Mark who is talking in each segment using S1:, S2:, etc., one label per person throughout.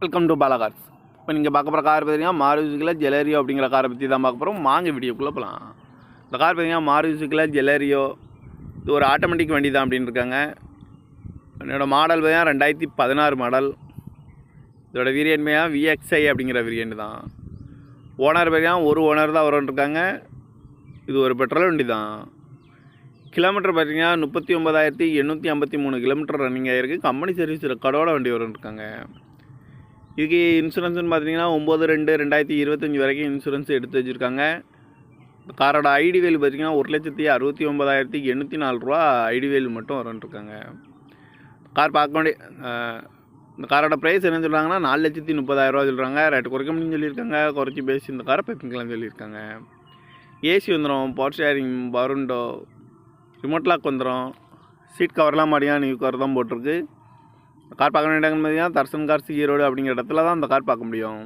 S1: Welcome to Bala cars. இப்போ நீங்கள் பார்க்க போகிற கார் பார்த்தீங்கன்னா மாருதியில் ஜெலேரியோ அப்படிங்கிற காரை பற்றி தான் பார்க்க போகிறோம். வாங்க வீடியோக்குள்ளே போகலாம். இந்த கார் பார்த்தீங்கன்னா மாருதியில் ஜெலேரியோ, இது ஒரு ஆட்டோமேட்டிக் வண்டி தான் அப்படின்னு இருக்காங்க. என்னோடய மாடல் பார்த்தீங்கன்னா 2016 மாடல். இதோட வேரியன்ட் பார்த்தீங்கன்னா VXI அப்படிங்கிற வேரியன்ட் தான். ஓனர் பார்த்தீங்கன்னா ஒரு ஓனர் தான் வரும்னு இருக்காங்க. இது ஒரு பெட்ரோல் வண்டி தான். கிலோமீட்டர் பார்த்தீங்கன்னா 39,853 கிலோமீட்டர் ரன்னிங் ஆகிருக்கு. கம்பெனி சர்வீஸ் ரெக்கார்டோட வண்டி வரும்னு இருக்காங்க. இதுக்கு இன்சூரன்ஸ்னு பார்த்தீங்கன்னா 9/2/2025 வரைக்கும் இன்சூரன்ஸ் எடுத்து வச்சுருக்காங்க. காரோட ஐடி வேல்யூ பார்த்தீங்கன்னா 1,69,804 ரூபா ஐடி வேல்யூ மட்டும் வரும்ன்ட்ருக்காங்க. கார் பார்க்க வேண்டிய இந்த காரோட ப்ரைஸ் என்ன சொல்கிறாங்கன்னா 4,30,000 ரூபா சொல்கிறாங்க. ரேட்டு குறைக்க முடியும்னு சொல்லியிருக்காங்க. குறைச்சி பேசி இந்த காரை பைப்பிங்கலாம் சொல்லியிருக்காங்க. ஏசி வந்துடும், பவர் ஷேரிங், பருண்டோ, ரிமோட் லாக் வந்துடும். சீட் கவர்லாம் மாடியாக நியூ கவர் தான் போட்டிருக்கு. கார் பார்க்க வேண்டிய இடங்கள் பார்த்தீங்கன்னா தர்சன் கார்ஸ் ஈரோடு அப்படிங்கிற இடத்துல தான் அந்த கார் பார்க்க முடியும்.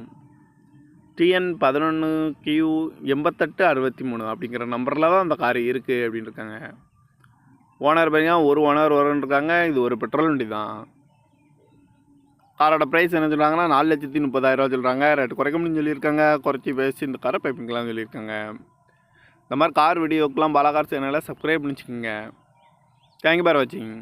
S1: TN 11Q8863 அப்படிங்கிற நம்பரில் தான் அந்த கார் இருக்குது அப்படின்னு இருக்காங்க. ஓனர் பார்த்தீங்கன்னா ஒரு ஓனர் வரும்னு இருக்காங்க. இது ஒரு பெட்ரோல் வண்டி தான். காரோட ப்ரைஸ் என்ன சொல்கிறாங்கன்னா 4,30,000 ரூபா சொல்கிறாங்க. ரேட்டு குறைக்க முடியும்னு சொல்லியிருக்காங்க. குறைச்சி பேசி இந்த காரை பைப்பிங்கலாம் சொல்லியிருக்காங்க. இந்த மாதிரி கார் வீடியோக்கெலாம் பாலா கார் சேனலை சப்ஸ்கிரைப் பண்ணிச்சுக்கோங்க. தேங்க்யூ ஃபார் வாட்சிங்.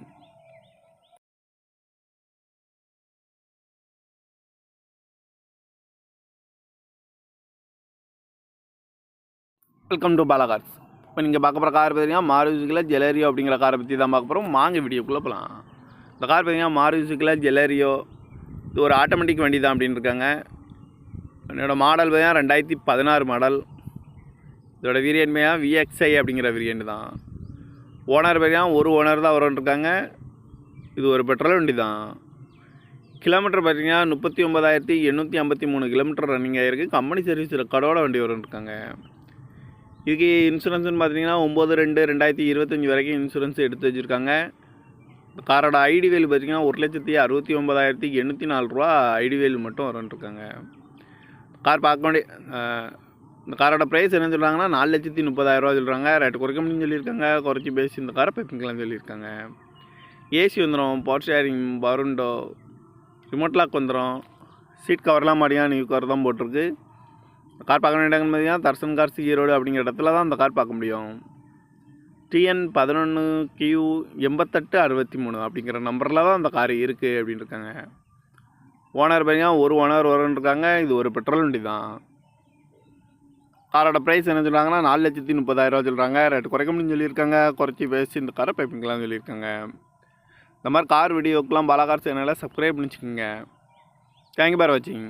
S1: Welcome to Bala cars. இப்போ நீங்கள் பார்க்க போகிற கார் பார்த்தீங்கன்னா மாருதியில் ஜெலேரியோ அப்படிங்கிற காரை பற்றி தான் பார்க்க போகிறோம். வாங்க வீடியோக்குள்ளே போகலாம். இந்த கார் பார்த்தீங்கன்னா மாருதியில் ஜெலேரியோ, இது ஒரு ஆட்டோமேட்டிக் வண்டி தான் அப்படின்னு இருக்காங்க. என்னோடய மாடல் பார்த்தீங்கன்னா 2016 மாடல். இதோட வேரியன்ட் பார்த்தீங்கன்னா VXI அப்படிங்கிற வேரியன்ட் தான். ஓனர் பார்த்தீங்கன்னா ஒரு ஓனர் தான் வரும்னு இருக்காங்க. இது ஒரு பெட்ரோல் வண்டி தான். கிலோமீட்டர் பார்த்தீங்கன்னா 39,853 கிலோமீட்டர் ரன்னிங் ஆகிருக்கு. கம்பெனி சர்வீஸ் ரெக்கார்டோட வண்டி வரும்னு இருக்காங்க. இதுக்கு இன்சூரன்ஸ்னு பார்த்தீங்கன்னா 9/2/2025 வரைக்கும் இன்சூரன்ஸ் எடுத்து வச்சுருக்காங்க. காரோட ஐடி வேல்யூ பார்த்தீங்கன்னா 1,69,804 ரூபா ஐடி வேல்யூ மட்டும் வரும்ன்ட்ருக்காங்க. கார் பார்க்க வேண்டிய இந்த காரோட ப்ரைஸ் என்ன சொல்கிறாங்கன்னா 4,30,000 ரூபா சொல்கிறாங்க. ரேட்டு குறைக்க முடியும்னு சொல்லியிருக்காங்க. குறைச்சி பேசி இந்த காரை பைப்பிங்கலாம் சொல்லியிருக்காங்க. ஏசி வந்துடும், பவர் ஷேரிங், பருண்டோ, ரிமோட் லாக் வந்துடும். சீட் கவர்லாம் மாடியாக நியூ கவர் தான் போட்டிருக்கு. கார் பார்க்க வேண்டிய இடங்கள் பார்த்தீங்கன்னா தர்சன் கார்ஸ் ஈரோடு அப்படிங்கிற இடத்துல தான் அந்த கார் பார்க்க முடியும். TN 11Q8863 அப்படிங்கிற நம்பரில் தான் அந்த கார் இருக்குது அப்படின்னு இருக்காங்க. ஓனர் பார்த்தீங்கன்னா ஒரு ஓனர் வரும்னு இருக்காங்க. இது ஒரு பெட்ரோல் வண்டி தான். காரோட ப்ரைஸ் என்ன சொல்கிறாங்கன்னா 4,30,000 ரூபா சொல்கிறாங்க. ரேட்டு குறைக்க முடியும்னு சொல்லியிருக்காங்க. குறைச்சி பேசி இந்த காரை பைப்பிங்கலாம் சொல்லியிருக்காங்க. இந்த மாதிரி கார் வீடியோக்கெலாம் பாலா கார் சேனலை சப்ஸ்கிரைப் பண்ணிச்சுக்கோங்க. தேங்க்யூ ஃபார் வாட்சிங்.